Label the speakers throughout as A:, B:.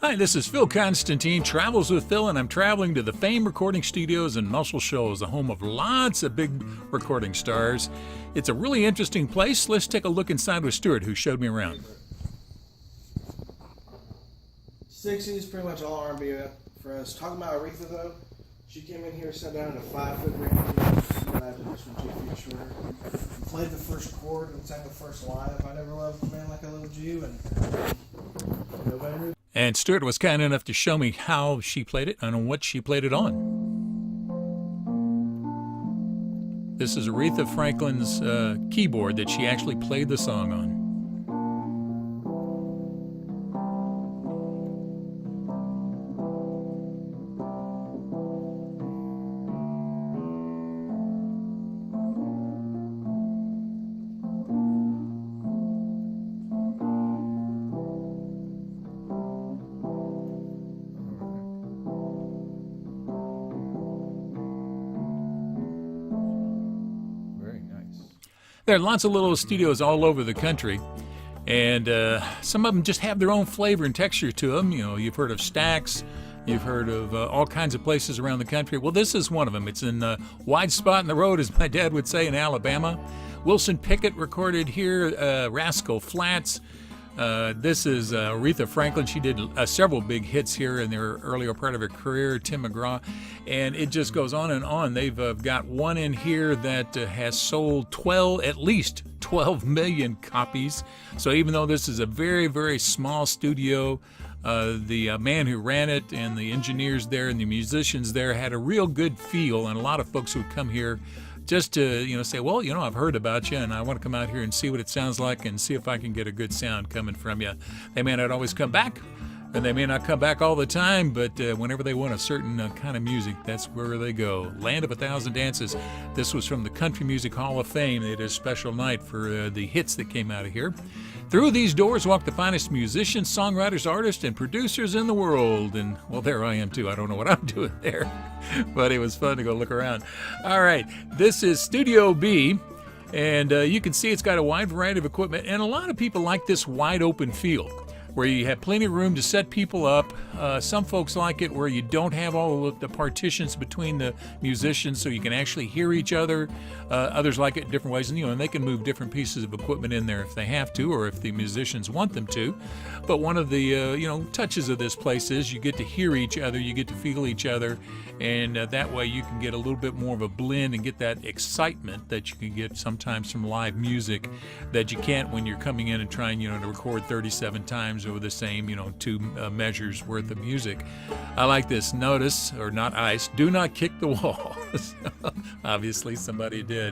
A: Hi, this is Phil Constantine, Travels with Phil, and I'm traveling to the Fame Recording Studios in Muscle Shoals, the home of lots of big recording stars. It's a really interesting place. Let's take a look inside with Stuart, who showed me around.
B: 60s, pretty much all R&B for us. Talking about Aretha, though, she came in here, sat down in a 5-foot range. Imagine this one 2 feet shorter. Played the first chord and sang the first line of "I Never Loved a Man Like I Loved You," and nobody knew.
A: And Stuart was kind enough to show me how she played it and on what she played it on. This is Aretha Franklin's keyboard that she actually played the song on. There are lots of little studios all over the country, and some of them just have their own flavor and texture to them. You know, you've heard of Stax, you've heard of all kinds of places around the country. Well, this is one of them. It's in a wide spot in the road, as my dad would say, in Alabama. Wilson Pickett recorded here, Rascal Flatts. This is Aretha Franklin. She did several big hits here in their earlier part of her career, Tim McGraw, and it just goes on and on. They've got one in here that has sold at least 12 million copies. So even though this is a very, very small studio, the man who ran it and the engineers there and the musicians there had a real good feel, and a lot of folks would come here just to, say, well, I've heard about you and I want to come out here and see what it sounds like and see if I can get a good sound coming from you. They may not always come back, and they may not come back all the time, but whenever they want a certain kind of music, that's where they go. Land of a Thousand Dances. This was from the Country Music Hall of Fame. They did a special night for the hits that came out of here. Through these doors walk the finest musicians, songwriters, artists, and producers in the world. And, well, there I am, too. I don't know what I'm doing there, but it was fun to go look around. All right, this is Studio B, and you can see it's got a wide variety of equipment, and a lot of people like this wide open feel, where you have plenty of room to set people up. Some folks like it where you don't have all of the partitions between the musicians so you can actually hear each other. Others like it in different ways, and they can move different pieces of equipment in there if they have to, or if the musicians want them to. But one of the touches of this place is you get to hear each other, you get to feel each other, and that way you can get a little bit more of a blend and get that excitement that you can get sometimes from live music that you can't when you're coming in and trying to record 37 times over the same two measures worth of music. I like this. Notice, or not ice, do not kick the wall. Obviously somebody did.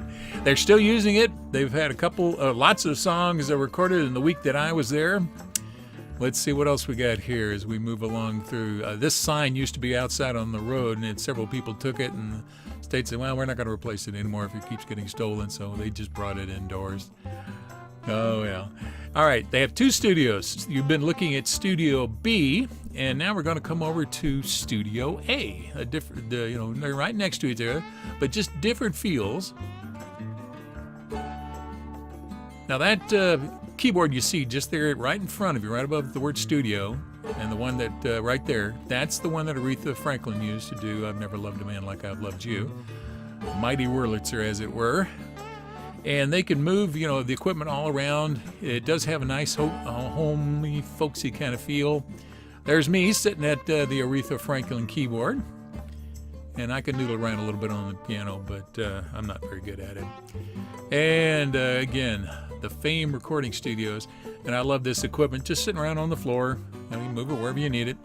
A: They're still using it. They've had lots of songs recorded in the week that I was there. Let's see what else we got here as we move along through. This sign used to be outside on the road, and several people took it, and the state said, well, we're not going to replace it anymore if it keeps getting stolen, so they just brought it indoors. Oh, yeah. All right, they have two studios. You've been looking at Studio B, and now we're going to come over to Studio A. They're right next to each other, but just different feels. Now that keyboard you see just there right in front of you, right above the word studio, and the one that right there, that's the one that Aretha Franklin used to do I've Never Loved a Man Like I've Loved You. Mighty Wurlitzer, as it were. And they can move, the equipment all around. It does have a nice, homey, folksy kind of feel. There's me sitting at the Aretha Franklin keyboard. And I can noodle around a little bit on the piano, but I'm not very good at it. And again, the Fame Recording Studios. And I love this equipment, just sitting around on the floor. You move it wherever you need it.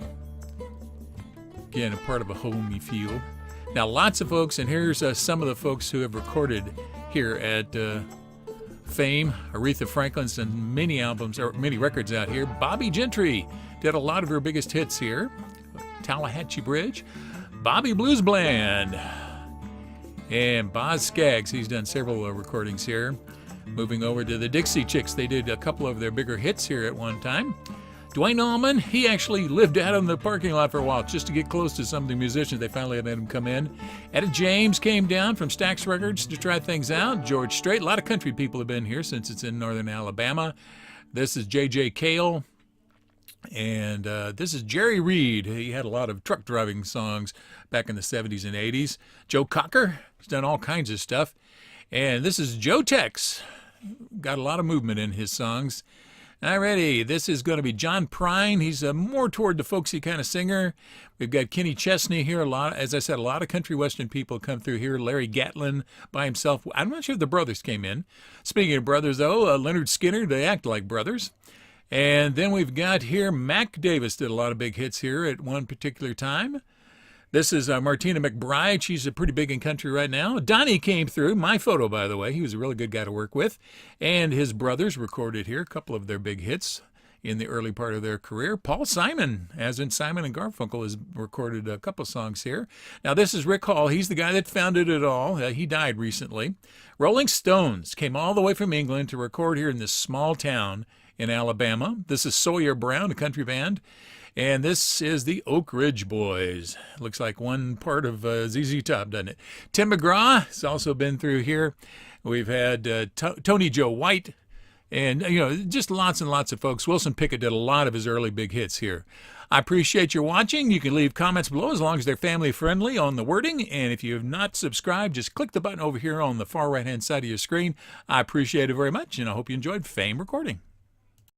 A: Again, a part of a homey feel. Now, lots of folks, and here's some of the folks who have recorded here at Fame. Aretha Franklin's done many albums, or many records out here. Bobby Gentry did a lot of her biggest hits here. Tallahatchie Bridge. Bobby Blues Bland. And Boz Scaggs, he's done several recordings here. Moving over to the DixieChicks, they did a couple of their bigger hits here at one time. Dwayne Allman, he actually lived out in the parking lot for a while just to get close to some of the musicians. They finally let him come in. Etta James came down from Stax Records to try things out. George Strait, a lot of country people have been here since it's in northern Alabama. This is J.J. Cale. And this is Jerry Reed. He had a lot of truck driving songs back in the 70s and 80s. Joe Cocker, he's done all kinds of stuff. And this is Joe Tex. Got a lot of movement in his songs. Alrighty, this is going to be John Prine. He's more toward the folksy kind of singer. We've got Kenny Chesney here. As I said, a lot of country western people come through here. Larry Gatlin by himself. I'm not sure if the brothers came in. Speaking of brothers, though, Lynyrd Skynrd, they act like brothers. And then we've got here Mac Davis did a lot of big hits here at one particular time. This is Martina McBride. She's pretty big in country right now. Donnie came through. My photo, by the way. He was a really good guy to work with. And his brothers recorded here a couple of their big hits in the early part of their career. Paul Simon, as in Simon and Garfunkel, has recorded a couple songs here. Now, this is Rick Hall. He's the guy that founded it all. He died recently. Rolling Stones came all the way from England to record here in this small town in Alabama. This is Sawyer Brown, a country band. And this is the Oak Ridge Boys. Looks like one part of ZZ Top, doesn't it? Tim McGraw has also been through here. We've had Tony Joe White, and just lots and lots of folks. Wilson Pickett did a lot of his early big hits here. I appreciate your watching. You can leave comments below as long as they're family friendly on the wording. And if you have not subscribed, just click the button over here on the far right hand side of your screen. I appreciate it very much, and I hope you enjoyed Fame Recording.